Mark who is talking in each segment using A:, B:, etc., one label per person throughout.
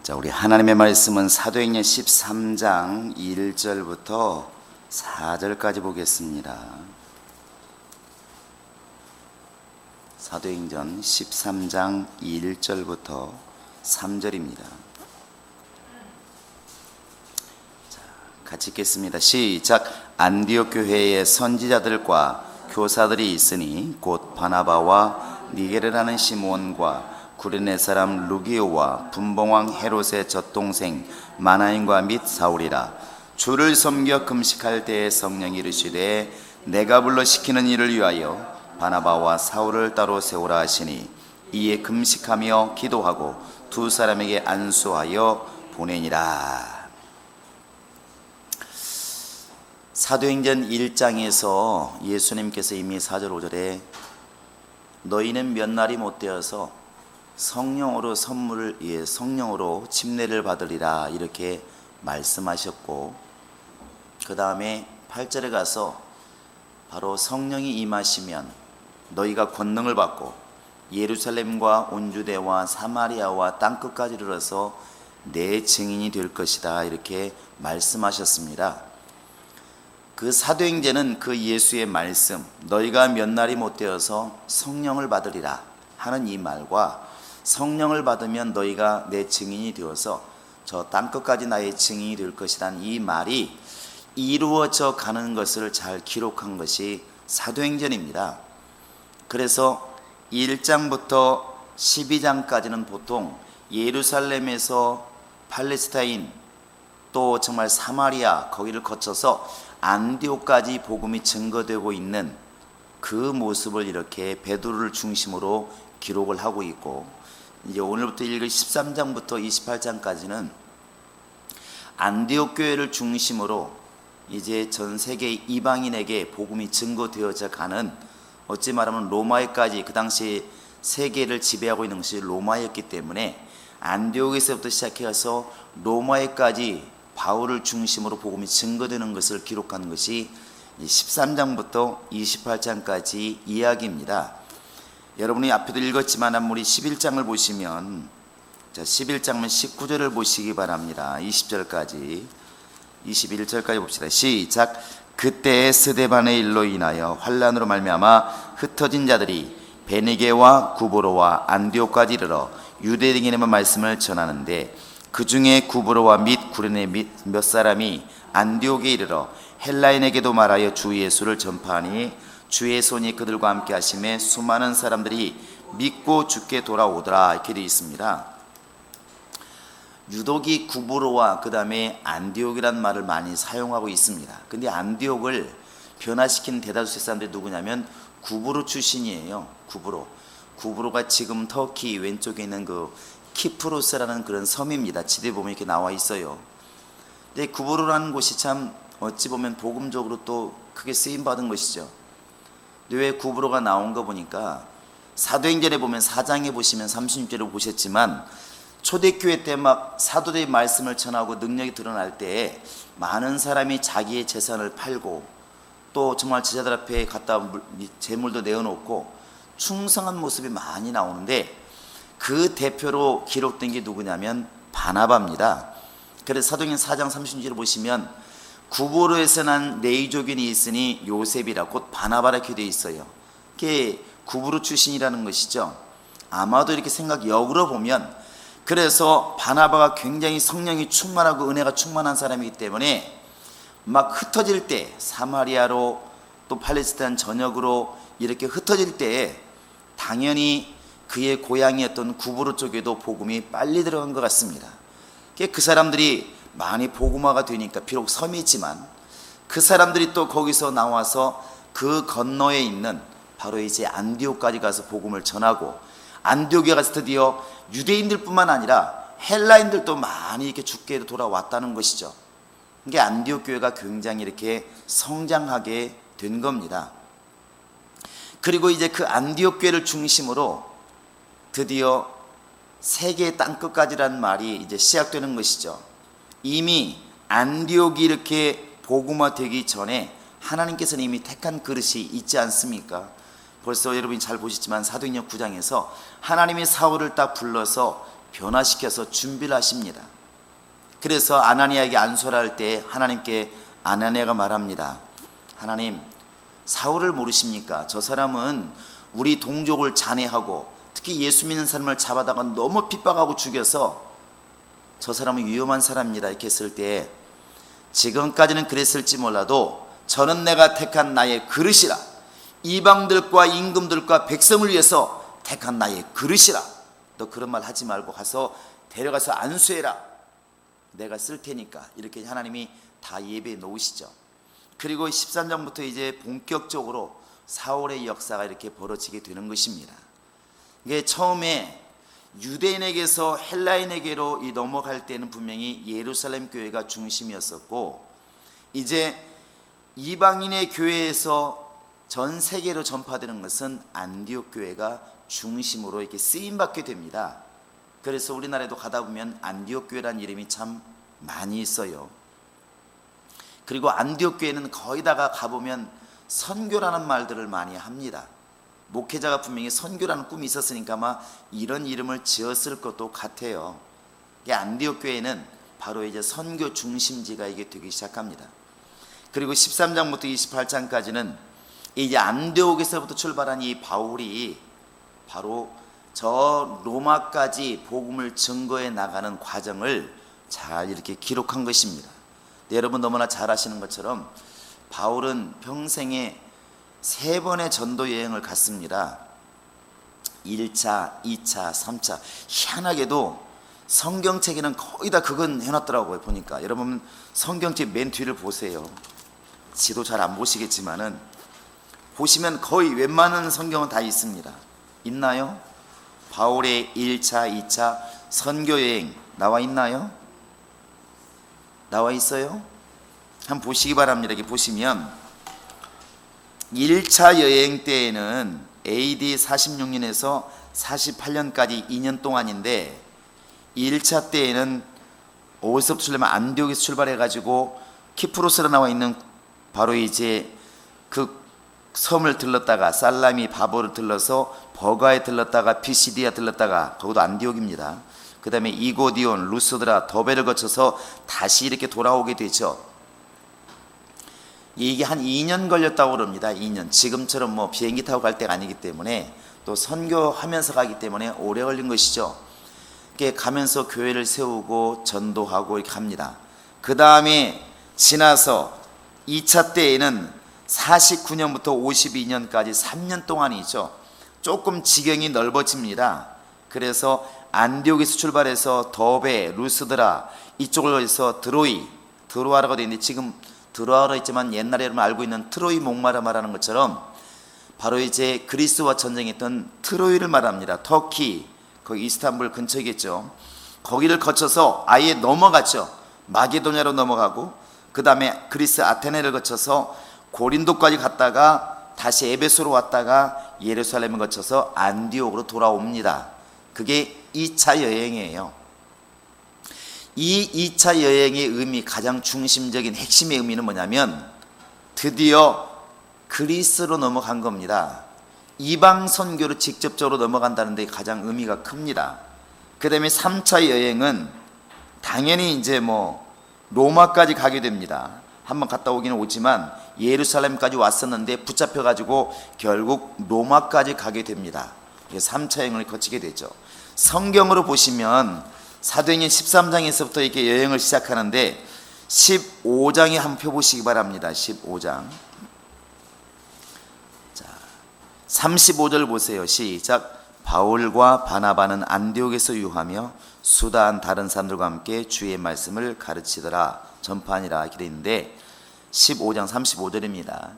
A: 자, 우리 하나님의 말씀은 사도행전 13장 1절부터 4절까지 보겠습니다. 사도행전 13장 1절부터 3절입니다. 자, 같이 읽겠습니다. 시작. 안디옥 교회에 선지자들과 교사들이 있으니 곧 바나바와 니게르라는 시몬과 구레네 사람 루기오와 분봉왕 헤롯의 젖동생 마나인과 및 사울이라. 주를 섬겨 금식할 때에 성령이 이르시되 내가 불러 시키는 일을 위하여 바나바와 사울을 따로 세우라 하시니 이에 금식하며 기도하고 두 사람에게 안수하여 보내니라. 사도행전 1장에서 예수님께서 이미 4절 5절에 너희는 몇 날이 못 되어서 성령으로 성령으로 침례를 받으리라 이렇게 말씀하셨고, 그 다음에 8절에 가서 바로 성령이 임하시면 너희가 권능을 받고 예루살렘과 온 유대와 사마리아와 땅끝까지 이르러서 내 증인이 될 것이다 이렇게 말씀하셨습니다. 그 사도행전은 그 예수의 말씀, 너희가 몇 날이 못 되어서 성령을 받으리라 하는 이 말과 성령을 받으면 너희가 내 증인이 되어서 저 땅끝까지 나의 증인이 될 것이라는 이 말이 이루어져 가는 것을 잘 기록한 것이 사도행전입니다. 그래서 1장부터 12장까지는 보통 예루살렘에서 팔레스타인 또 정말 사마리아 거기를 거쳐서 안디옥까지 복음이 증거되고 있는 그 모습을 이렇게 베드로를 중심으로 기록을 하고 있고, 이제 오늘부터 읽을 13장부터 28장까지는 안디옥 교회를 중심으로 이제 전 세계 이방인에게 복음이 증거되어져 가는, 어찌 말하면 로마에까지, 그 당시 세계를 지배하고 있는 것이 로마였기 때문에 안디옥에서부터 시작해서 로마에까지 바울을 중심으로 복음이 증거되는 것을 기록한 것이 13장부터 28장까지 이야기입니다. 여러분이 앞에도 읽었지만 우리 11장을 보시면, 자 11장은 19절을 보시기 바랍니다. 20절까지 21절까지 봅시다. 시작. 그때 스데반의 일로 인하여 환난으로 말미암아 흩어진 자들이 베니게와 구브로와 안디옥까지 이르러 유대인에게만 말씀을 전하는데, 그 중에 구브로와 및 구레네 및 몇 사람이 안디옥에 이르러 헬라인에게도 말하여 주 예수를 전파하니 주의 손이 그들과 함께 하심에 수많은 사람들이 믿고 주께 돌아오더라 이렇게 되어 있습니다. 유독이 구브로와 그 다음에 안디옥이란 말을 많이 사용하고 있습니다. 근데 안디옥을 변화시킨 대다수의 사람들이 누구냐면 구브로 출신이에요. 구브로가 지금 터키 왼쪽에 있는 그 키프로스라는 그런 섬입니다. 지도에 보면 이렇게 나와 있어요. 근데 구브로라는 곳이 참 어찌 보면 복음적으로 또 크게 쓰임 받은 것이죠. 근데 왜 구브로가 나온 거 보니까 사도행전에 보면 4장에 보시면 36절을 보셨지만, 초대교회 때 막 사도들의 말씀을 전하고 능력이 드러날 때 많은 사람이 자기의 재산을 팔고 또 정말 제자들 앞에 갖다 재물도 내어놓고 충성한 모습이 많이 나오는데, 그 대표로 기록된 게 누구냐면 바나바입니다. 그래서 사도행전 4장 36절을 보시면 구브로에서 난 네이족인이 있으니 요셉이라 곧 바나바라 이렇게 되어 있어요. 그게 구브로 출신이라는 것이죠. 아마도 이렇게 역으로 보면, 그래서 바나바가 굉장히 성령이 충만하고 은혜가 충만한 사람이기 때문에 막 흩어질 때 사마리아로 또 팔레스타인 전역으로 이렇게 흩어질 때에 당연히 그의 고향이었던 구브로 쪽에도 복음이 빨리 들어간 것 같습니다. 그 사람들이 많이 복음화가 되니까, 비록 섬이지만 그 사람들이 또 거기서 나와서 그 건너에 있는 바로 이제 안디옥까지 가서 복음을 전하고, 안디옥에 가서 드디어 유대인들뿐만 아니라 헬라인들도 많이 이렇게 주께 돌아왔다는 것이죠. 이게 안디옥 교회가 굉장히 이렇게 성장하게 된 겁니다. 그리고 이제 그 안디옥 교회를 중심으로 드디어 세계 땅끝까지라는 말이 이제 시작되는 것이죠. 이미 안디옥이 이렇게 복음화되기 전에 하나님께서는 이미 택한 그릇이 있지 않습니까? 벌써 여러분이 잘 보셨지만 사도행전 9장에서 하나님이 사울을 딱 불러서 변화시켜서 준비를 하십니다. 그래서 아나니아에게 안수를 할 때 하나님께 아나니아가 말합니다. 하나님, 사울을 모르십니까? 저 사람은 우리 동족을 잔해하고 특히 예수 믿는 사람을 잡아다가 너무 핍박하고 죽여서 저 사람은 위험한 사람입니다. 이렇게 했을 때 지금까지는 그랬을지 몰라도 저는 내가 택한 나의 그릇이라, 이방들과 임금들과 백성을 위해서 택한 나의 그릇이라, 너 그런 말 하지 말고 가서 데려가서 안수해라, 내가 쓸 테니까, 이렇게 하나님이 다 예배해 놓으시죠. 그리고 13장부터 이제 본격적으로 사울의 역사가 이렇게 벌어지게 되는 것입니다. 이게 처음에 유대인에게서 헬라인에게로 넘어갈 때는 분명히 예루살렘 교회가 중심이었었고, 이제 이방인의 교회에서 전 세계로 전파되는 것은 안디옥 교회가 중심으로 이렇게 쓰임받게 됩니다. 그래서 우리나라에도 가다 보면 안디옥 교회라는 이름이 참 많이 있어요. 그리고 안디옥 교회는 거의다가 가보면 선교라는 말들을 많이 합니다. 목회자가 분명히 선교라는 꿈이 있었으니까 아마 이런 이름을 지었을 것도 같아요. 이게 안디옥 교회는 바로 이제 선교 중심지가 이게 되기 시작합니다. 그리고 13장부터 28장까지는 이제 안디옥에서부터 출발한 이 바울이 바로 저 로마까지 복음을 증거해 나가는 과정을 잘 이렇게 기록한 것입니다. 여러분 너무나 잘 아시는 것처럼 바울은 평생에 3번의 전도 여행을 갔습니다. 1차, 2차, 3차. 희한하게도 성경책에는 거의 다 그건 해놨더라고요. 보니까 여러분 성경책 맨 뒤를 보세요. 지도 잘 안 보시겠지만은 보시면 거의 웬만한 성경은 다 있습니다. 있나요? 바울의 1차, 2차 선교여행 나와 있나요? 나와 있어요? 한번 보시기 바랍니다. 이렇게 보시면 1차 여행 때에는 AD 46년에서 48년까지 2년 동안인데, 1차 때에는 어디서부터 출발하면 안디옥에서 출발해가지고 키프로스로 나와 있는 바로 이제 그 섬을 들렀다가 살라미 바보를 들러서 버가에 들렀다가 피시디아 들렀다가 거기도 안디옥입니다. 그 다음에 이고디온, 루스드라, 더베를 거쳐서 다시 이렇게 돌아오게 되죠. 이게 한 2년 걸렸다고 그럽니다. 2년. 지금처럼 뭐 비행기 타고 갈 때가 아니기 때문에 또 선교하면서 가기 때문에 오래 걸린 것이죠. 이렇게 가면서 교회를 세우고 전도하고 이렇게 합니다. 그 다음에 지나서 2차 때에는 49년부터 52년까지 3년 동안이죠. 조금 지경이 넓어집니다. 그래서 안디옥에서 출발해서 더베, 루스드라 이쪽을 해서 드로아라고 되어 있는데, 지금 드로아라 있지만 옛날에 여러분 알고 있는 트로이 목마르 말하는 것처럼 바로 이제 그리스와 전쟁했던 트로이를 말합니다. 터키, 거기 이스탄불 근처겠죠. 거기를 거쳐서 아예 넘어갔죠. 마게도냐로 넘어가고 그 다음에 그리스 아테네를 거쳐서 고린도까지 갔다가 다시 에베소로 왔다가 예루살렘을 거쳐서 안디옥으로 돌아옵니다. 그게 2차 여행이에요. 이 2차 여행의 의미, 가장 중심적인 핵심의 의미는 뭐냐면 드디어 그리스로 넘어간 겁니다. 이방 선교로 직접적으로 넘어간다는 데 가장 의미가 큽니다. 그 다음에 3차 여행은 당연히 이제 뭐 로마까지 가게 됩니다. 한번 갔다 오기는 오지만 예루살렘까지 왔었는데 붙잡혀가지고 결국 로마까지 가게 됩니다. 3차 여행을 거치게 되죠. 성경으로 보시면 사도행전 13장에서부터 이렇게 여행을 시작하는데 15장에 한번 펴보시기 바랍니다. 15장. 자, 35절 보세요. 시작. 바울과 바나바는 안디옥에서 유하며 수다한 다른 사람들과 함께 주의 말씀을 가르치더라, 전파하니라 이렇게 되는데 15장 35절입니다.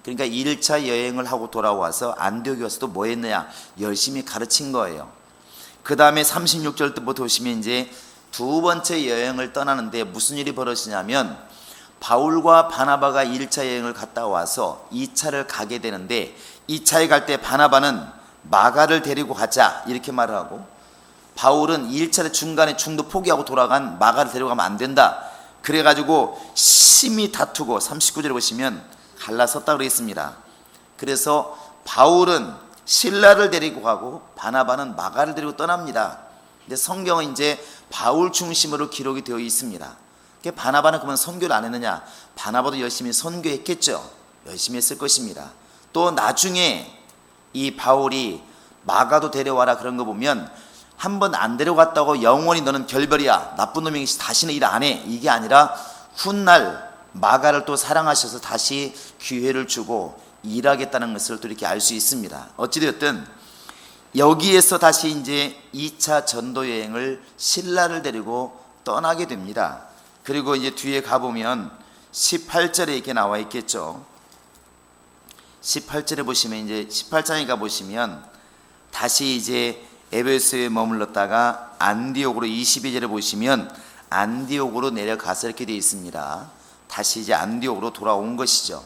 A: 그러니까 1차 여행을 하고 돌아와서 안디옥에 와서 또 뭐 했느냐? 열심히 가르친 거예요. 그 다음에 36절부터 보시면 이제 두 번째 여행을 떠나는데 무슨 일이 벌어지냐면 바울과 바나바가 1차 여행을 갔다 와서 2차를 가게 되는데 2차에 갈 때 바나바는 마가를 데리고 가자 이렇게 말을 하고, 바울은 1차를 중간에 중도 포기하고 돌아간 마가를 데려가면 안 된다. 그래가지고 심히 다투고 39절에 보시면 갈라섰다고 그러 있습니다. 그래서 바울은 실라를 데리고 가고 바나바는 마가를 데리고 떠납니다. 근데 성경은 이제 바울 중심으로 기록이 되어 있습니다. 바나바는 그러면 선교를 안 했느냐? 바나바도 열심히 선교했겠죠. 열심히 했을 것입니다. 또 나중에 이 바울이 마가도 데려와라 그런 거 보면 한 번 안 데려갔다고 영원히 너는 결별이야, 나쁜 놈이 다시는 일 안 해, 이게 아니라 훗날 마가를 또 사랑하셔서 다시 기회를 주고 일하겠다는 것을 또 이렇게 알 수 있습니다. 어찌되었든 여기에서 다시 이제 2차 전도 여행을 신라를 데리고 떠나게 됩니다. 그리고 이제 뒤에 가보면 18절에 이렇게 나와 있겠죠. 18절에 보시면 이제 18장에 가보시면 다시 이제 에베소에 머물렀다가 안디옥으로 22절에 보시면 안디옥으로 내려가서 이렇게 되어 있습니다. 다시 이제 안디옥으로 돌아온 것이죠.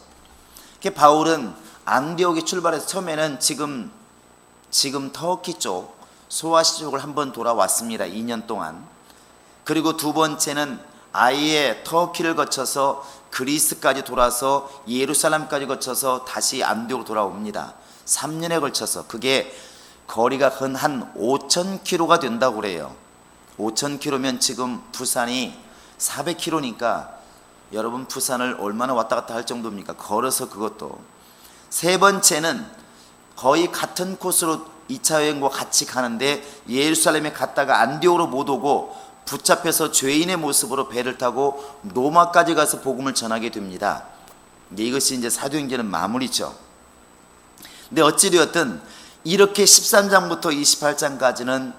A: 바울은 안디옥에 출발해서 처음에는 지금 터키 쪽 소아시 쪽을 한번 돌아왔습니다. 2년 동안. 그리고 두 번째는 아예 터키를 거쳐서 그리스까지 돌아서 예루살렘까지 거쳐서 다시 안디옥으로 돌아옵니다. 3년에 걸쳐서. 그게 거리가 한 5,000km가 된다고 그래요. 5,000km면 지금 부산이 400km니까 여러분 부산을 얼마나 왔다 갔다 할 정도입니까? 걸어서. 그것도. 세 번째는 거의 같은 코스로 2차 여행과 같이 가는데 예루살렘에 갔다가 안디옥으로 못 오고 붙잡혀서 죄인의 모습으로 배를 타고 로마까지 가서 복음을 전하게 됩니다. 이것이 이제 사도행전의 마무리죠. 근데 어찌되었든 이렇게 13장부터 28장까지는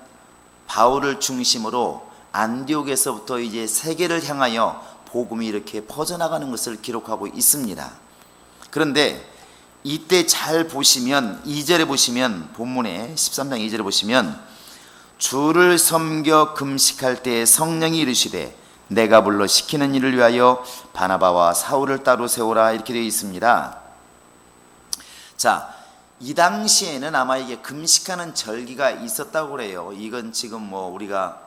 A: 바울을 중심으로 안디옥에서부터 이제 세계를 향하여 복음이 이렇게 퍼져나가는 것을 기록하고 있습니다. 그런데 이때 잘 보시면 2절에 보시면 본문에 13장 2절에 보시면 주를 섬겨 금식할 때 성령이 이르시되 내가 불러 시키는 일을 위하여 바나바와 사울을 따로 세우라 이렇게 되어 있습니다. 자, 이 당시에는 아마 이게 금식하는 절기가 있었다고 그래요. 이건 지금 뭐 우리가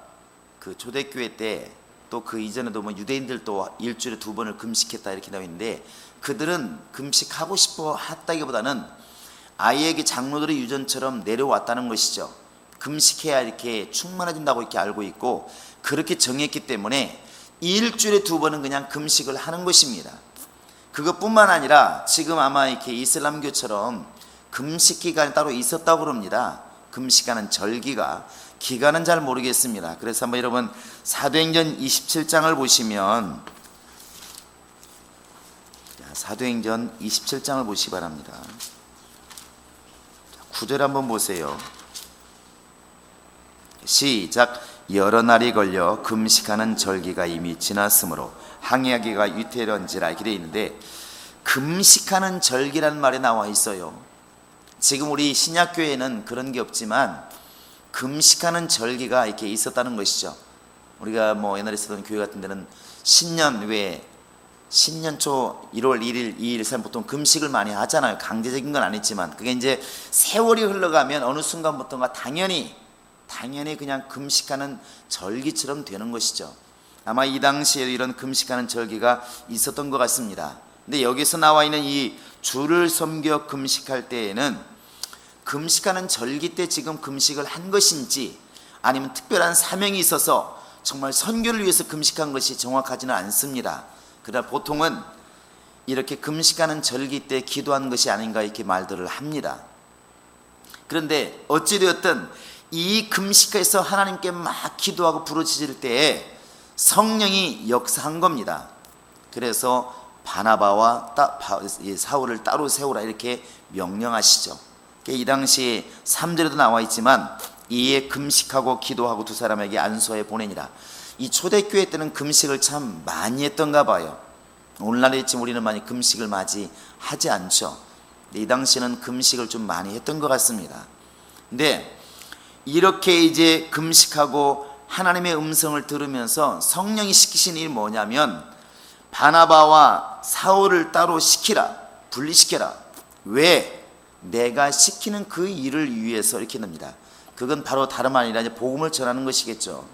A: 그 초대교회 때 또 그 이전에도 뭐 유대인들도 일주일에 2번을 금식했다 이렇게 나와 있는데 그들은 금식하고 싶어 했다기보다는 아이에게 장로들의 유전처럼 내려왔다는 것이죠. 금식해야 이렇게 충만해진다고 이렇게 알고 있고 그렇게 정했기 때문에 일주일에 2번은 그냥 금식을 하는 것입니다. 그것뿐만 아니라 지금 아마 이렇게 이슬람교처럼 금식 기간이 따로 있었다고 그럽니다. 금식하는 절기가. 기간은 잘 모르겠습니다. 그래서 한번 여러분 사도행전 27장을 보시면 사도행전 27장을 보시기 바랍니다. 9절 한번 보세요. 시작. 여러 날이 걸려 금식하는 절기가 이미 지났으므로 항해하기가 위태련지라 이렇게 되어 있는데 금식하는 절기라는 말이 나와 있어요. 지금 우리 신약교회에는 그런 게 없지만 금식하는 절기가 이렇게 있었다는 것이죠. 우리가 뭐 옛날에 쓰던 교회 같은 데는 신년 초 1월 1일, 2일, 3일 보통 금식을 많이 하잖아요. 강제적인 건 아니지만 그게 이제 세월이 흘러가면 어느 순간부터가 당연히 그냥 금식하는 절기처럼 되는 것이죠. 아마 이 당시에 이런 금식하는 절기가 있었던 것 같습니다. 근데 여기서 나와 있는 이 주를 섬겨 금식할 때에는 금식하는 절기 때 지금 금식을 한 것인지 아니면 특별한 사명이 있어서 정말 선교를 위해서 금식한 것이 정확하지는 않습니다. 그러나 보통은 이렇게 금식하는 절기 때 기도한 것이 아닌가 이렇게 말들을 합니다. 그런데 어찌되었든 이 금식에서 하나님께 막 기도하고 부르짖을 때에 성령이 역사한 겁니다. 그래서 바나바와 사울을 따로 세우라 이렇게 명령하시죠. 이 당시 3절에도 나와 있지만 이에 금식하고 기도하고 두 사람에게 안수하여 보내니라. 이 초대교회 때는 금식을 참 많이 했던가 봐요. 오늘날에 지금 우리는 많이 금식을 맞이하지 않죠. 이 당시에는 금식을 좀 많이 했던 것 같습니다. 근데 이렇게 이제 금식하고 하나님의 음성을 들으면서 성령이 시키신 일이 뭐냐면 바나바와 사울을 따로 시키라, 분리시켜라. 왜? 내가 시키는 그 일을 위해서 이렇게 납니다. 그건 바로 다름 아니라 이제 복음을 전하는 것이겠죠.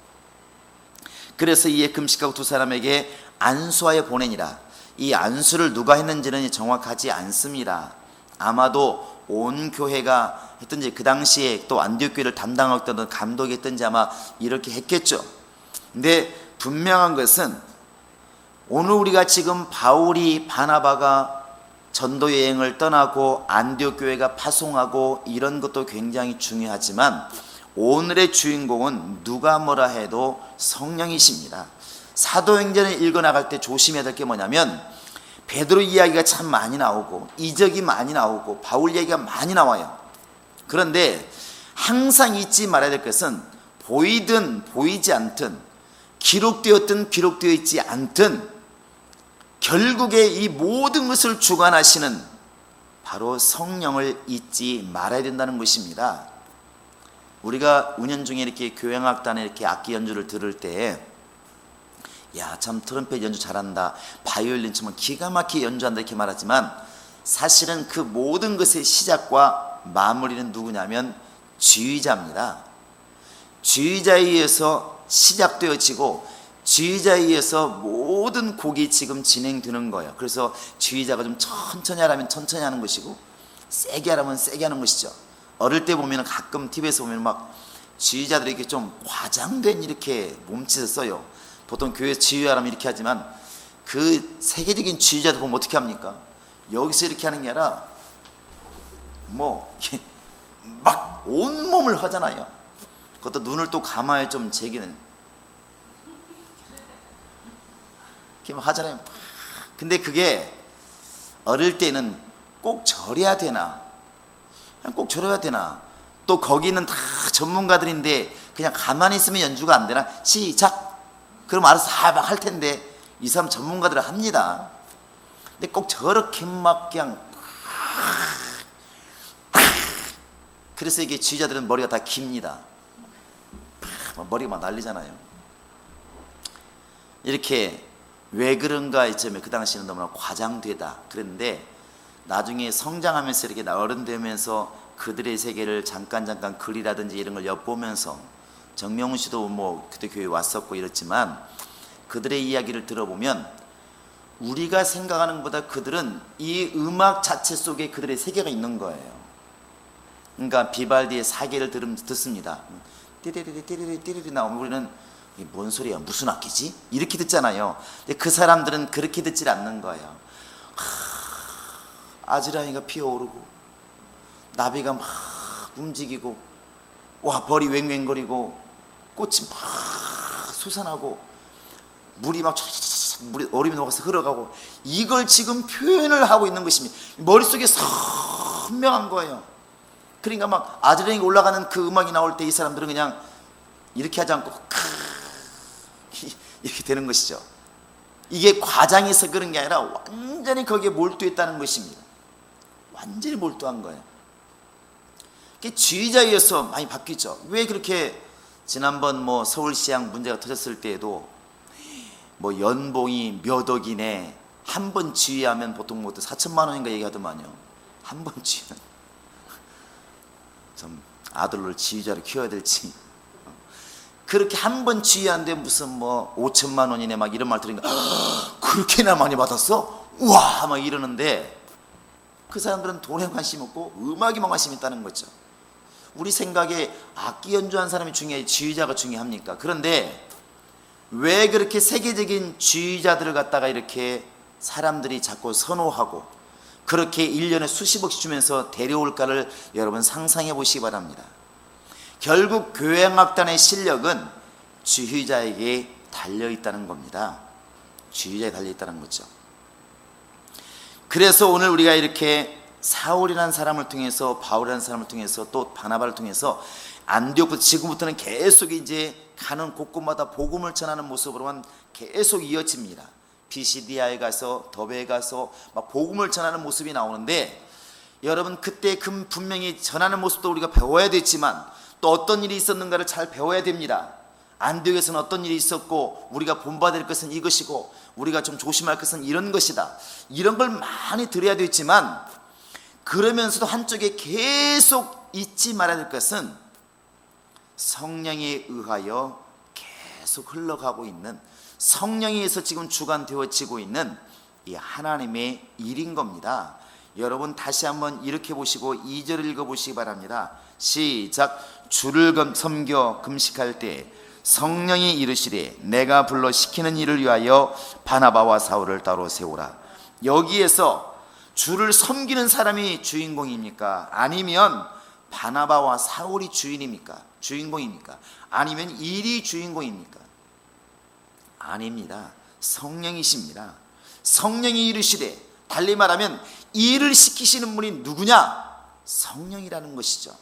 A: 그래서 이에 금식하고 두 사람에게 안수하여 보내니라. 이 안수를 누가 했는지는 정확하지 않습니다. 아마도 온 교회가 했던지, 그 당시에 또 안디옥 교회를 담당했던 감독이 했던지 아마 이렇게 했겠죠. 근데 분명한 것은 오늘 우리가 지금 바울이 바나바가 전도 여행을 떠나고 안디옥 교회가 파송하고 이런 것도 굉장히 중요하지만 오늘의 주인공은 누가 뭐라 해도 성령이십니다. 사도행전을 읽어나갈 때 조심해야 될 게 뭐냐면 베드로 이야기가 참 많이 나오고 이적이 많이 나오고 바울 얘기가 많이 나와요. 그런데 항상 잊지 말아야 될 것은 보이든 보이지 않든 기록되었든 기록되어 있지 않든 결국에 이 모든 것을 주관하시는 바로 성령을 잊지 말아야 된다는 것입니다. 우리가 운연 중에 이렇게 교향악단에 이렇게 악기 연주를 들을 때 야, 참 트럼펫 연주 잘한다, 바이올린 치면 기가 막히게 연주한다 이렇게 말하지만 사실은 그 모든 것의 시작과 마무리는 누구냐면 지휘자입니다. 지휘자에 의해서 시작되어지고 지휘자에 의해서 모든 곡이 지금 진행되는 거예요. 그래서 지휘자가 좀 천천히 하라면 천천히 하는 것이고 세게 하라면 세게 하는 것이죠. 어릴 때 보면 가끔 TV에서 보면 막 지휘자들이 이렇게 좀 과장된 이렇게 몸짓을 써요. 보통 교회에서 지휘하라면 이렇게 하지만 그 세계적인 지휘자들 보면 어떻게 합니까? 여기서 이렇게 하는 게 아니라 뭐 막 온몸을 하잖아요. 그것도 눈을 또 감아야 좀 제기는 이렇게 하잖아요. 근데 그게 어릴 때는 꼭 저래야 되나, 꼭 저래야 되나, 또 거기는 다 전문가들인데 그냥 가만히 있으면 연주가 안 되나, 시작 그럼 알아서 막 할 텐데 이 사람 전문가들은 합니다. 근데 꼭 저렇게 막 그냥 그래서 이게 지휘자들은 머리가 다 깁니다. 머리가 막 날리잖아요. 이렇게 왜 그런가 이점에 그 당시에는 너무나 과장되다 그랬는데 나중에 성장하면서 이렇게 어른 되면서 그들의 세계를 잠깐 글이라든지 이런 걸 엿보면서 정명훈 씨도 뭐 그때 교회에 왔었고 이랬지만 그들의 이야기를 들어보면 우리가 생각하는 것보다 그들은 이 음악 자체 속에 그들의 세계가 있는 거예요. 그러니까 비발디의 사계를 듣습니다. 띠리리리 띠리리 띠리리 나오면 우리는 이게 뭔 소리야, 무슨 악기지? 이렇게 듣잖아요. 근데 그 사람들은 그렇게 듣질 않는 거예요. 아지랑이가 피어오르고 나비가 막 움직이고 와 벌이 웽웽거리고 꽃이 막 솟아나고 물이 막 물이 얼음이 녹아서 흘러가고 이걸 지금 표현을 하고 있는 것입니다. 머릿속에 선명한 거예요. 그러니까 막 아지랑이가 올라가는 그 음악이 나올 때 이 사람들은 그냥 이렇게 하지 않고 이렇게 되는 것이죠. 이게 과장해서 그런 게 아니라 완전히 거기에 몰두했다는 것입니다. 완전히 몰두한 거예요. 지휘자에 의해서 많이 바뀌죠. 왜 그렇게 지난번 뭐 서울시장 문제가 터졌을 때에도 뭐 연봉이 몇 억이네, 한 번 지휘하면 보통 뭐 4천만 원인가 얘기하더만요. 한 번 지휘는 좀 아들을 지휘자로 키워야 될지, 그렇게 한 번 지휘하는데 무슨 뭐 5천만 원이네 막 이런 말 들으니까 그렇게나 많이 받았어? 우와 막 이러는데 그 사람들은 돈에 관심 없고 음악에만 관심 있다는 거죠. 우리 생각에 악기 연주한 사람이 중요해, 지휘자가 중요합니까? 그런데 왜 그렇게 세계적인 지휘자들을 갖다가 이렇게 사람들이 자꾸 선호하고 그렇게 1년에 수십억씩 주면서 데려올까를 여러분 상상해 보시기 바랍니다. 결국 교향악단의 실력은 지휘자에게 달려있다는 겁니다. 지휘자에 달려있다는 거죠. 그래서 오늘 우리가 이렇게 사울이라는 사람을 통해서, 바울이라는 사람을 통해서, 또 바나바를 통해서 안디옥부터 지금부터는 계속 이제 가는 곳곳마다 복음을 전하는 모습으로만 계속 이어집니다. 비시디아에 가서 더베에 가서 막 복음을 전하는 모습이 나오는데 여러분 그때 분명히 전하는 모습도 우리가 배워야 됐지만 또 어떤 일이 있었는가를 잘 배워야 됩니다. 안디옥에서는 어떤 일이 있었고 우리가 본받을 것은 이것이고 우리가 좀 조심할 것은 이런 것이다, 이런 걸 많이 들어야 됐지만 그러면서도 한쪽에 계속 잊지 말아야 될 것은 성령에 의하여 계속 흘러가고 있는, 성령에 의해서 지금 주관되어지고 있는 이 하나님의 일인 겁니다. 여러분 다시 한번 이렇게 보시고 2절을 읽어보시기 바랍니다. 시작. 주를 섬겨 금식할 때 성령이 이르시되 내가 불러 시키는 일을 위하여 바나바와 사울을 따로 세우라. 여기에서 주를 섬기는 사람이 주인공입니까? 아니면 바나바와 사울이 주인공입니까? 아니면 일이 주인공입니까? 아닙니다. 성령이십니다. 성령이 이르시되, 달리 말하면 일을 시키시는 분이 누구냐? 성령이라는 것이죠.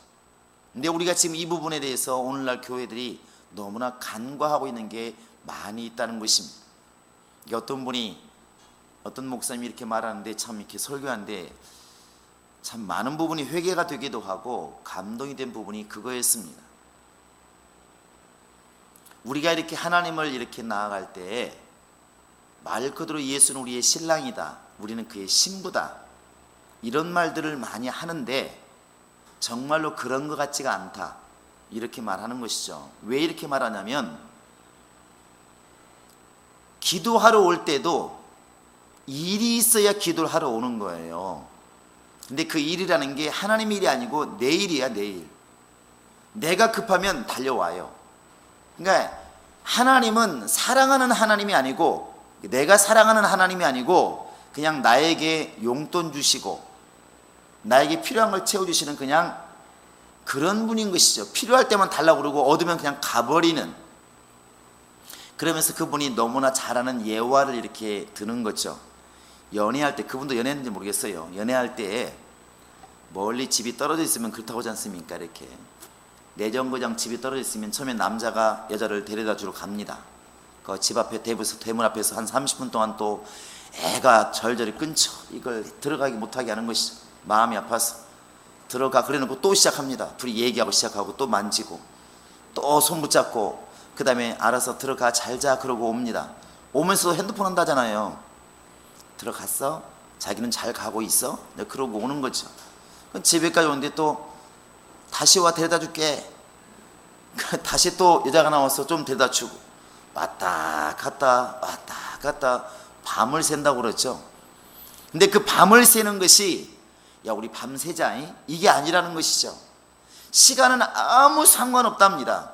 A: 근데 우리가 지금 이 부분에 대해서 오늘날 교회들이 너무나 간과하고 있는 게 많이 있다는 것입니다. 어떤 목사님이 이렇게 말하는데 참 이렇게 설교하는데 참 많은 부분이 회개가 되기도 하고 감동이 된 부분이 그거였습니다. 우리가 이렇게 하나님을 이렇게 나아갈 때 말 그대로 예수는 우리의 신랑이다, 우리는 그의 신부다, 이런 말들을 많이 하는데 정말로 그런 것 같지가 않다, 이렇게 말하는 것이죠. 왜 이렇게 말하냐면 기도하러 올 때도 일이 있어야 기도를 하러 오는 거예요. 근데 그 일이라는 게 하나님의 일이 아니고 내 일이야, 내 일. 내가 급하면 달려와요. 그러니까 하나님은 사랑하는 하나님이 아니고, 내가 사랑하는 하나님이 아니고 그냥 나에게 용돈 주시고 나에게 필요한 걸 채워주시는 그냥 그런 분인 것이죠. 필요할 때만 달라고 그러고 얻으면 그냥 가버리는. 그러면서 그분이 너무나 잘하는 예화를 이렇게 드는 거죠. 연애할 때, 그분도 연애했는지 모르겠어요. 연애할 때 멀리 집이 떨어져 있으면 그렇다고 하지 않습니까? 이렇게 내정거장 집이 떨어져 있으면 처음에 남자가 여자를 데려다 주러 갑니다. 그 집 앞에 대문 앞에서 한 30분 동안 또 애가 절절히 끊죠. 이걸 들어가기 못하게 하는 것이죠. 마음이 아파서 들어가 그래놓고 또 시작합니다. 둘이 얘기하고 시작하고 또 만지고 또 손 붙잡고 그 다음에 알아서 들어가 잘자 그러고 옵니다. 오면서 핸드폰 한다잖아요. 들어갔어? 자기는 잘 가고 있어? 네, 그러고 오는 거죠. 집에까지 오는데 또 다시 와 데려다 줄게. 다시 또 여자가 나와서 좀 데려다 주고 왔다 갔다 밤을 샌다고 그러죠. 근데 그 밤을 새는 것이 야 우리 밤 새자 이게 아니라는 것이죠. 시간은 아무 상관없답니다.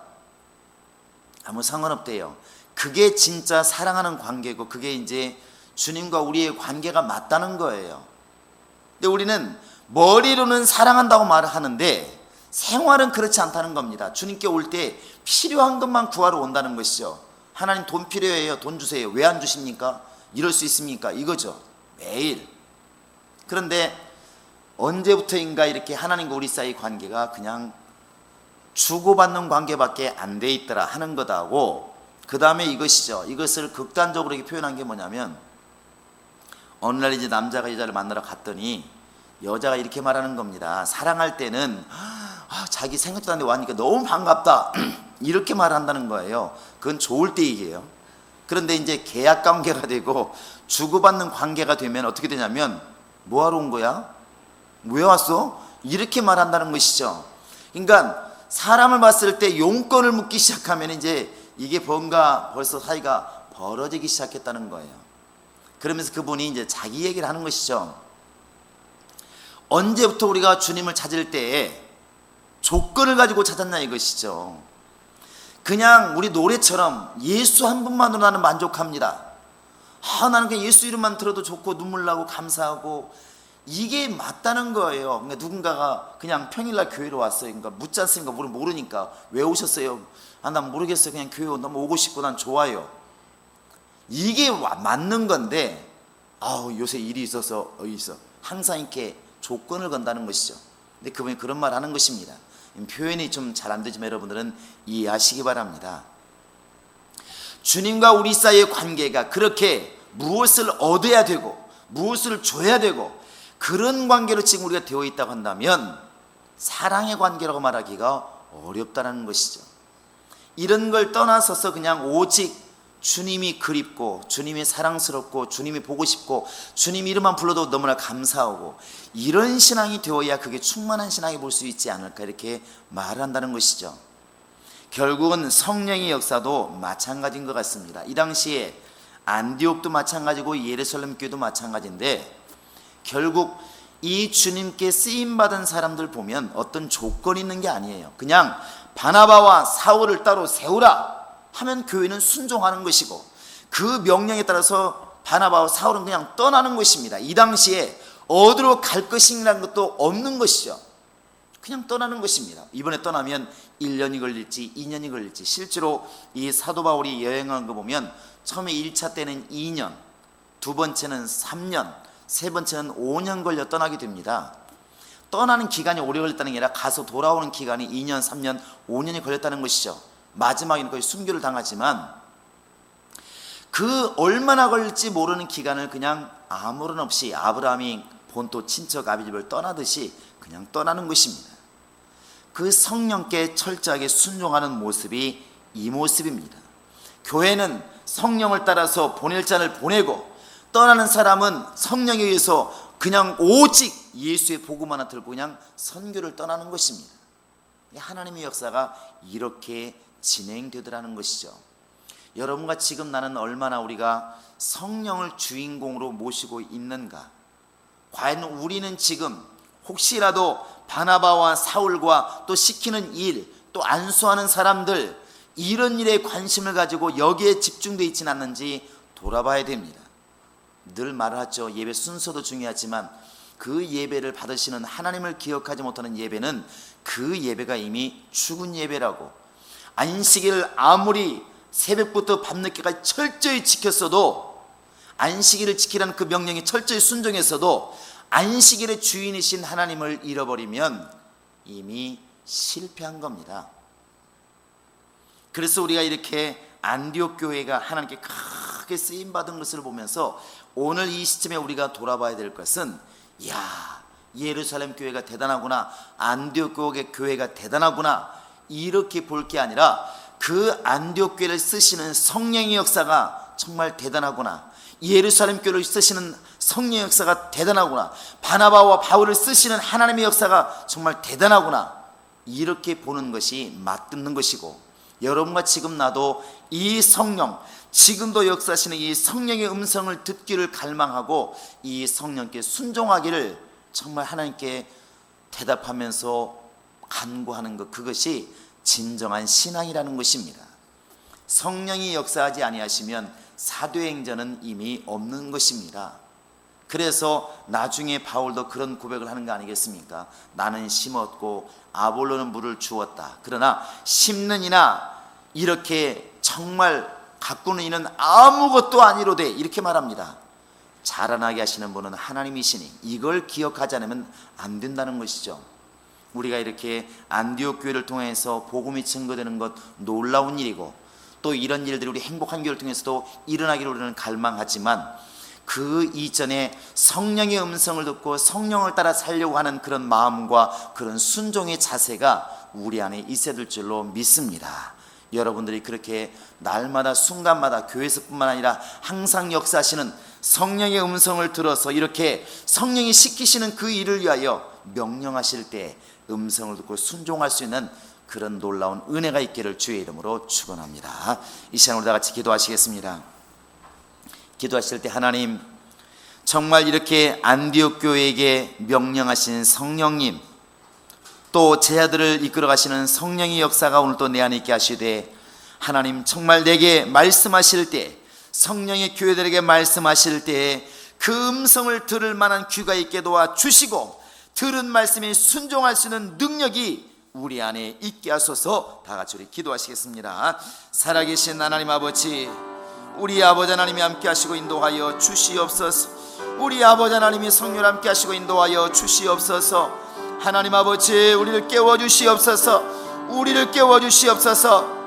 A: 아무 상관없대요. 그게 진짜 사랑하는 관계고 그게 이제 주님과 우리의 관계가 맞다는 거예요. 근데 우리는 머리로는 사랑한다고 말을 하는데 생활은 그렇지 않다는 겁니다. 주님께 올 때 필요한 것만 구하러 온다는 것이죠. 하나님 돈 필요해요. 돈 주세요. 왜 안 주십니까? 이럴 수 있습니까? 이거죠. 매일. 그런데 언제부터인가 이렇게 하나님과 우리 사이 관계가 그냥 주고받는 관계밖에 안 돼 있더라 하는 거다고. 그 다음에 이것이죠. 이것을 극단적으로 이렇게 표현한 게 뭐냐면 어느 날 이제 남자가 여자를 만나러 갔더니 여자가 이렇게 말하는 겁니다. 사랑할 때는 자기 생각도 안 돼 왔으니까 너무 반갑다 이렇게 말한다는 거예요. 그건 좋을 때 얘기예요. 그런데 이제 계약 관계가 되고 주고받는 관계가 되면 어떻게 되냐면 뭐하러 온 거야? 왜 왔어? 이렇게 말한다는 것이죠. 그러니까 사람을 봤을 때 용건을 묻기 시작하면 이제 이게 뭔가 벌써 사이가 벌어지기 시작했다는 거예요. 그러면서 그분이 이제 자기 얘기를 하는 것이죠. 언제부터 우리가 주님을 찾을 때 조건을 가지고 찾았나 이것이죠. 그냥 우리 노래처럼 예수 한 분만으로 나는 만족합니다. 나는 그냥 예수 이름만 들어도 좋고 눈물 나고 감사하고 이게 맞다는 거예요. 그러니까 누군가가 그냥 평일날 교회로 왔어요. 그러니까 묻지 않습니까? 모르니까 왜 오셨어요? 난 모르겠어요. 그냥 교회 너무 오고 싶고 난 좋아요. 이게 맞는 건데 요새 일이 있어서 항상 이렇게 조건을 건다는 것이죠. 근데 그분이 그런 말 하는 것입니다. 표현이 좀 잘 안 되지만 여러분들은 이해하시기 바랍니다. 주님과 우리 사이의 관계가 그렇게 무엇을 얻어야 되고 무엇을 줘야 되고 그런 관계로 지금 우리가 되어 있다고 한다면 사랑의 관계라고 말하기가 어렵다는 것이죠. 이런 걸 떠나서서 그냥 오직 주님이 그립고 주님이 사랑스럽고 주님이 보고 싶고 주님 이름만 불러도 너무나 감사하고 이런 신앙이 되어야 그게 충만한 신앙이 볼 수 있지 않을까 이렇게 말을 한다는 것이죠. 결국은 성령의 역사도 마찬가지인 것 같습니다. 이 당시에 안디옥도 마찬가지고 예루살렘 교회도 마찬가지인데 결국 이 주님께 쓰임받은 사람들 보면 어떤 조건이 있는 게 아니에요. 그냥 바나바와 사울을 따로 세우라 하면 교회는 순종하는 것이고, 그 명령에 따라서 바나바와 사울은 그냥 떠나는 것입니다. 이 당시에 어디로 갈 것이라는 것도 없는 것이죠. 그냥 떠나는 것입니다. 이번에 떠나면 1년이 걸릴지 2년이 걸릴지, 실제로 이 사도 바울이 여행한 거 보면 처음에 1차 때는 2년, 두 번째는 3년, 세 번째는 5년 걸려 떠나게 됩니다. 떠나는 기간이 오래 걸렸다는 게 아니라 가서 돌아오는 기간이 2년, 3년, 5년이 걸렸다는 것이죠. 마지막에는 거의 순교를 당하지만 그 얼마나 걸릴지 모르는 기간을 그냥 아무런 없이 아브라함이 본토 친척 아비집을 떠나듯이 그냥 떠나는 것입니다. 그 성령께 철저하게 순종하는 모습이 이 모습입니다. 교회는 성령을 따라서 보낼 자를 보내고, 떠나는 사람은 성령에 의해서 그냥 오직 예수의 복음 하나 들고 그냥 선교를 떠나는 것입니다. 하나님의 역사가 이렇게 진행되더라는 것이죠. 여러분과 지금 나는 얼마나 우리가 성령을 주인공으로 모시고 있는가? 과연 우리는 지금 혹시라도 바나바와 사울과 또 시키는 일, 또 안수하는 사람들, 이런 일에 관심을 가지고 여기에 집중되어 있지는 않는지 돌아봐야 됩니다. 늘 말하죠. 예배 순서도 중요하지만 그 예배를 받으시는 하나님을 기억하지 못하는 예배는 그 예배가 이미 죽은 예배라고. 안식일을 아무리 새벽부터 밤늦게까지 철저히 지켰어도, 안식일을 지키라는 그 명령에 철저히 순종했어도 안식일의 주인이신 하나님을 잃어버리면 이미 실패한 겁니다. 그래서 우리가 이렇게 안디옥 교회가 하나님께 크게 쓰임받은 것을 보면서 오늘 이 시점에 우리가 돌아봐야 될 것은, 이야, 예루살렘 교회가 대단하구나, 안디옥 교회가 대단하구나, 이렇게 볼 게 아니라 그 안디옥 교회를 쓰시는 성령의 역사가 정말 대단하구나, 예루살렘 교회를 쓰시는 성령의 역사가 대단하구나, 바나바와 바울을 쓰시는 하나님의 역사가 정말 대단하구나, 이렇게 보는 것이 맞듣는 것이고, 여러분과 지금 나도 이 성령, 지금도 역사하시는 이 성령의 음성을 듣기를 갈망하고 이 성령께 순종하기를 정말 하나님께 대답하면서 간구하는 것, 그것이 진정한 신앙이라는 것입니다. 성령이 역사하지 아니하시면 사도행전은 이미 없는 것입니다. 그래서 나중에 바울도 그런 고백을 하는 거 아니겠습니까? 나는 심었고 아볼로는 물을 주었다. 그러나 심는 이나 이렇게 정말 가꾸는 이는 아무것도 아니로되, 이렇게 말합니다. 자라나게 하시는 분은 하나님이시니 이걸 기억하지 않으면 안 된다는 것이죠. 우리가 이렇게 안디옥 교회를 통해서 복음이 증거되는 것 놀라운 일이고, 또 이런 일들이 우리 행복한 교회를 통해서도 일어나기를 우리는 갈망하지만, 그 이전에 성령의 음성을 듣고 성령을 따라 살려고 하는 그런 마음과 그런 순종의 자세가 우리 안에 있어야 될 줄로 믿습니다. 여러분들이 그렇게 날마다 순간마다 교회에서뿐만 아니라 항상 역사하시는 성령의 음성을 들어서 이렇게 성령이 시키시는 그 일을 위하여 명령하실 때 음성을 듣고 순종할 수 있는 그런 놀라운 은혜가 있기를 주의 이름으로 축원합니다. 이 시간 우리 다 같이 기도하시겠습니다. 기도하실 때, 하나님, 정말 이렇게 안디옥 교회에게 명령하신 성령님, 또 제자들을 이끌어 가시는 성령의 역사가 오늘 또 내 안에 있게 하시되, 하나님 정말 내게 말씀하실 때, 성령의 교회들에게 말씀하실 때 그 음성을 들을 만한 귀가 있게 도와 주시고, 들은 말씀에 순종할 수 있는 능력이 우리 안에 있게 하소서. 다 같이 우리 기도하시겠습니다. 살아계신 하나님 아버지, 우리 아버지 하나님이 함께 하시고 인도하여 주시옵소서. 우리 아버지 하나님이 성령을 함께 하시고 인도하여 주시옵소서. 하나님 아버지, 우리를 깨워주시옵소서. 우리를 깨워주시옵소서.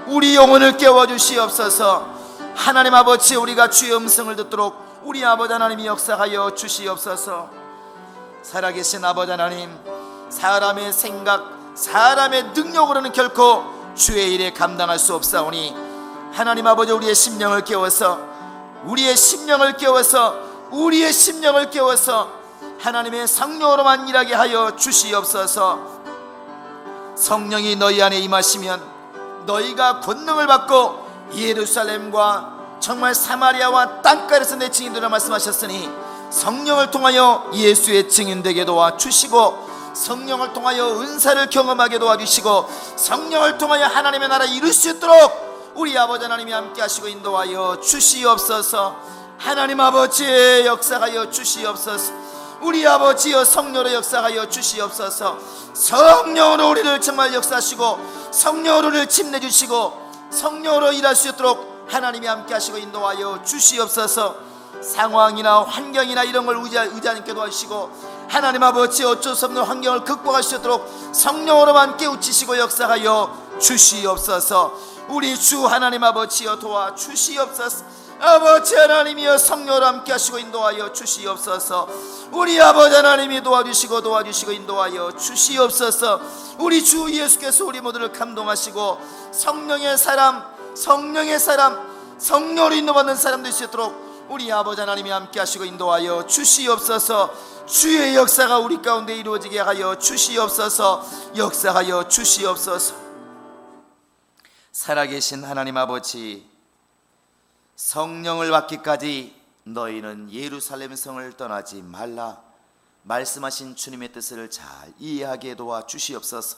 A: 우리 영혼을 깨워주시옵소서. 하나님 아버지, 우리가 주의 음성을 듣도록 우리 아버지 하나님이 역사하여 주시옵소서. 살아계신 아버지 하나님, 사람의 생각, 사람의 능력으로는 결코 주의 일에 감당할 수 없사오니, 하나님 아버지, 우리의 심령을 깨워서, 우리의 심령을 깨워서, 우리의 심령을 깨워서 하나님의 성령으로만 일하게 하여 주시옵소서. 성령이 너희 안에 임하시면 너희가 권능을 받고 예루살렘과 정말 사마리아와 땅가에서 내 증인되라 말씀하셨으니, 성령을 통하여 예수의 증인되게 도와주시고, 성령을 통하여 은사를 경험하게 도와주시고, 성령을 통하여 하나님의 나라 이룰 수 있도록 우리 아버지 하나님이 함께 하시고 인도하여 주시옵소서. 하나님 아버지의 역사하여 주시옵소서. 우리 아버지여 성령으로 역사하여 주시옵소서. 성령으로 우리를 정말 역사하시고, 성령으로 우리를 침내주시고, 성령으로 일할 수 있도록 하나님이 함께 하시고 인도하여 주시옵소서. 상황이나 환경이나 이런 걸 의지하게 도와주시고, 하나님 아버지 어쩔 수 없는 환경을 극복할 수 있도록 성령으로만 깨우치시고 역사하여 주시옵소서. 우리 주 하나님 아버지여 도와주시옵소서. 아버지 하나님이여 성령으로 함께 하시고 인도하여 주시옵소서. 우리 아버지 하나님이 도와주시고 인도하여 주시옵소서. 우리 주 예수께서 우리 모두를 감동하시고 성령의 사람, 성령으로 인도받는 사람 될 수 있도록 우리 아버지 하나님이 함께 하시고 인도하여 주시옵소서. 주의 역사가 우리 가운데 이루어지게 하여 주시옵소서. 역사하여 주시옵소서. 살아계신 하나님 아버지, 성령을 받기까지 너희는 예루살렘 성을 떠나지 말라 말씀하신 주님의 뜻을 잘 이해하게 도와주시옵소서.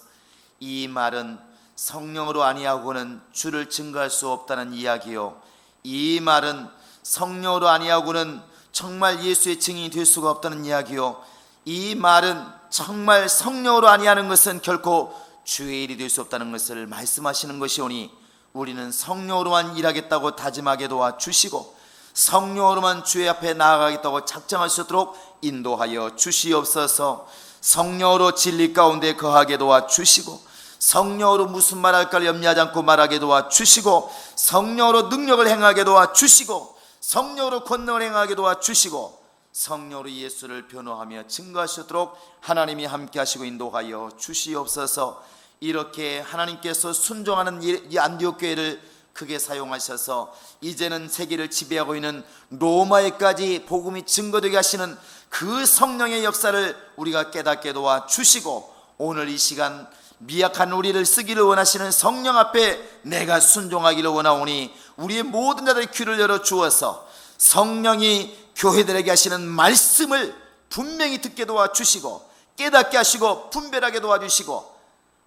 A: 이 말은 성령으로 아니하고는 주를 증거할 수 없다는 이야기요, 이 말은 성령으로 아니하고는 정말 예수의 증인이 될 수가 없다는 이야기요, 이 말은 정말 성령으로 아니하는 것은 결코 주의 일이 될 수 없다는 것을 말씀하시는 것이오니, 우리는 성령으로만 일하겠다고 다짐하게 도와주시고, 성령으로만 주의 앞에 나아가겠다고 작정할 수 있도록 인도하여 주시옵소서. 성령으로 진리 가운데 거하게 도와주시고, 성령으로 무슨 말할까를 염려하지 않고 말하게 도와주시고, 성령으로 능력을 행하게 도와주시고, 성령으로 권능을 행하게 도와주시고, 성령으로 예수를 변호하며 증거할 수 있도록 하나님이 함께 하시고 인도하여 주시옵소서. 이렇게 하나님께서 순종하는 이 안디옥 교회를 크게 사용하셔서 이제는 세계를 지배하고 있는 로마에까지 복음이 증거되게 하시는 그 성령의 역사를 우리가 깨닫게 도와주시고, 오늘 이 시간 미약한 우리를 쓰기를 원하시는 성령 앞에 내가 순종하기를 원하오니, 우리의 모든 자들의 귀를 열어 주어서 성령이 교회들에게 하시는 말씀을 분명히 듣게 도와주시고, 깨닫게 하시고 분별하게 도와주시고,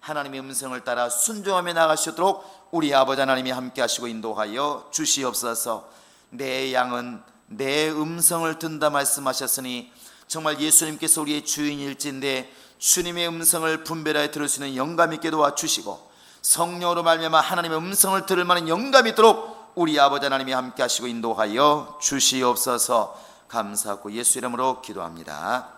A: 하나님의 음성을 따라 순종하며 나아갈 수 있도록 우리 아버지 하나님이 함께 하시고 인도하여 주시옵소서. 내 양은 내 음성을 듣는다 말씀하셨으니, 정말 예수님께서 우리의 주인일진데 주님의 음성을 분별하여 들을 수 있는 영감 있게 도와주시고, 성령으로 말미암아 하나님의 음성을 들을 만한 영감이 있도록 우리 아버지 하나님이 함께 하시고 인도하여 주시옵소서. 감사하고 예수 이름으로 기도합니다.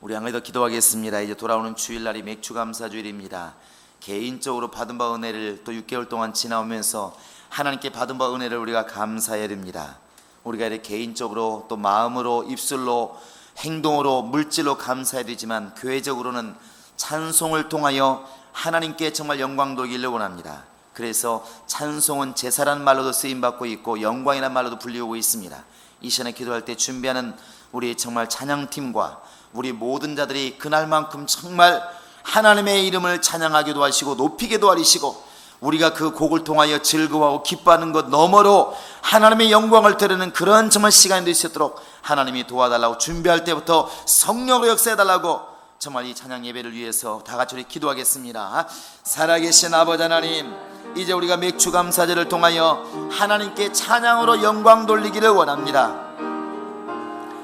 A: 우리 한 가지 더 기도하겠습니다. 이제 돌아오는 주일날이 맥주감사주일입니다. 개인적으로 받은 바 은혜를 또 6개월 동안 지나오면서 하나님께 받은 바 은혜를 우리가 감사해야 됩니다. 우리가 이렇게 개인적으로 또 마음으로, 입술로, 행동으로, 물질로 감사해야 되지만, 교회적으로는 찬송을 통하여 하나님께 정말 영광 돌리기를 원합니다. 그래서 찬송은 제사라는 말로도 쓰임받고 있고 영광이라는 말로도 불리우고 있습니다. 이 시간에 기도할 때 준비하는 우리 정말 찬양팀과 우리 모든 자들이 그날만큼 정말 하나님의 이름을 찬양하기도 하시고 높이기도 하시고, 우리가 그 곡을 통하여 즐거워하고 기뻐하는 것 너머로 하나님의 영광을 드리는 그런 정말 시간이 될 수 있도록 하나님이 도와달라고, 준비할 때부터 성령으로 역사해달라고 정말 이 찬양 예배를 위해서 다 같이 우리 기도하겠습니다. 살아계신 아버지 하나님, 이제 우리가 맥주감사제를 통하여 하나님께 찬양으로 영광 돌리기를 원합니다.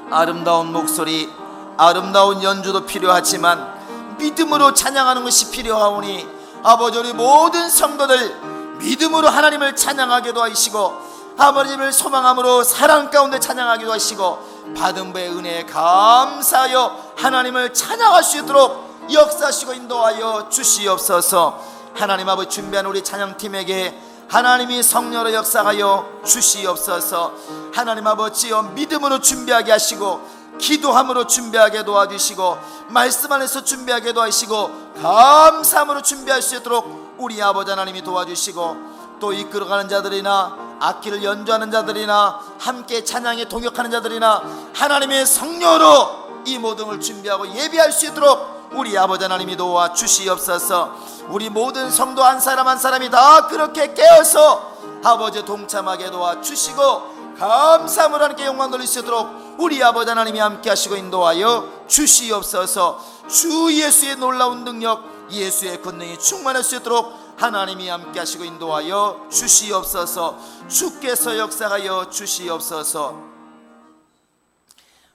A: 아름다운 목소리, 아름다운 연주도 필요하지만 믿음으로 찬양하는 것이 필요하오니, 아버지 우리 모든 성도들 믿음으로 하나님을 찬양하기도 하시고, 아버지를 소망함으로 사랑 가운데 찬양하기도 하시고, 받은 바의 은혜에 감사하여 하나님을 찬양할 수 있도록 역사하시고 인도하여 주시옵소서. 하나님 아버지, 준비한 우리 찬양팀에게 하나님이 성령으로 역사하여 주시옵소서. 하나님 아버지여, 믿음으로 준비하게 하시고, 기도함으로 준비하게 도와주시고, 말씀 안에서 준비하게 도와주시고, 감사함으로 준비할 수 있도록 우리 아버지 하나님이 도와주시고, 또 이끌어가는 자들이나 악기를 연주하는 자들이나 함께 찬양에 동역하는 자들이나 하나님의 성령으로 이 모든 걸 준비하고 예비할 수 있도록 우리 아버지 하나님이 도와주시옵소서. 우리 모든 성도 한 사람 한 사람이 다 그렇게 깨어서 아버지 동참하게 도와주시고, 감사함으로 하나님께 영광 돌릴 수 있도록 우리 아버지 하나님이 함께 하시고 인도하여 주시옵소서. 주 예수의 놀라운 능력, 예수의 권능이 충만할 수 있도록 하나님이 함께 하시고 인도하여 주시옵소서. 주께서 역사하여 주시옵소서.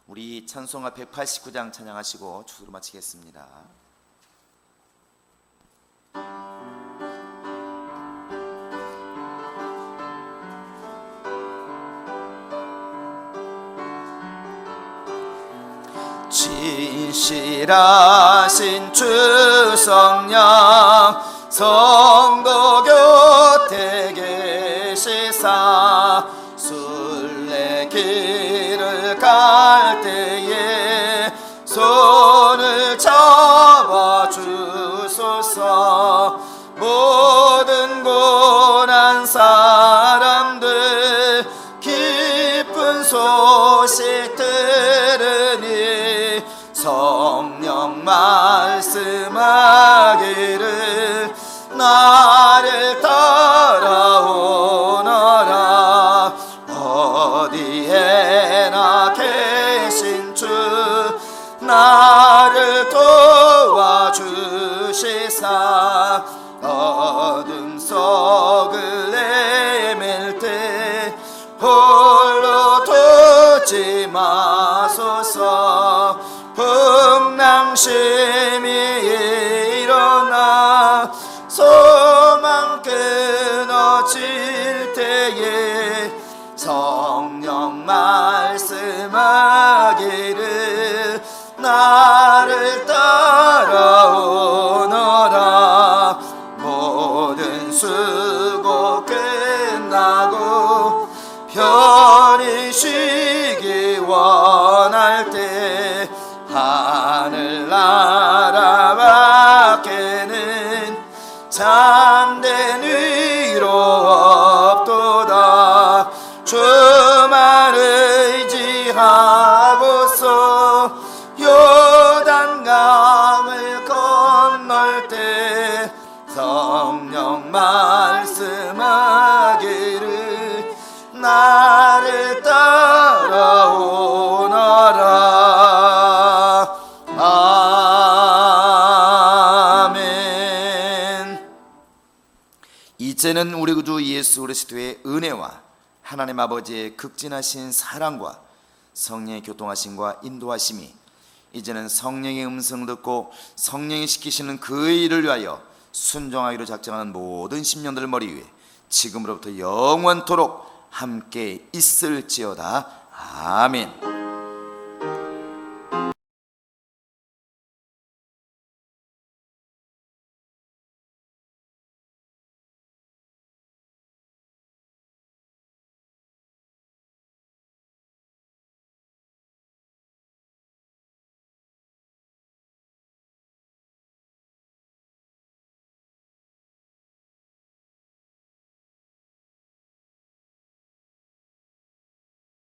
A: 우리 찬송가 189장 찬양하시고 주로 마치겠습니다. 진실하신 주 성령 성도 곁에 계시사 순례길을 갈 때에 손을 잡아 주소서. 모든 고난 사람들 기쁜 소식 들으니 성령 말씀하기를 나를 따라오너라. 어디에나 계신 주 나를 도와주시사 어둠 속을 헤맬 때 홀로 두지 마소서. 풍랑심이 일어나 소망 끊어질 때에 성령 말씀하기를 나를 따라오너라. 모든 수고 끝나고 편히 쉬기 원할 때 하늘나라 밖에는 참된 위로 없도다. 주만 의지하고서 요단강을 건널 때 성령 말씀하기를 나를 따라오너라. 아멘. 이제는 우리 구주 예수 그리스도의 은혜와 하나님 아버지의 극진하신 사랑과 성령의 교통하심과 인도하심이 이제는 성령의 음성 듣고 성령이 시키시는 그의 일을 위하여 순종하기로 작정하는 모든 심령들 머리 위에 지금으로부터 영원토록 함께 있을지어다. 아멘.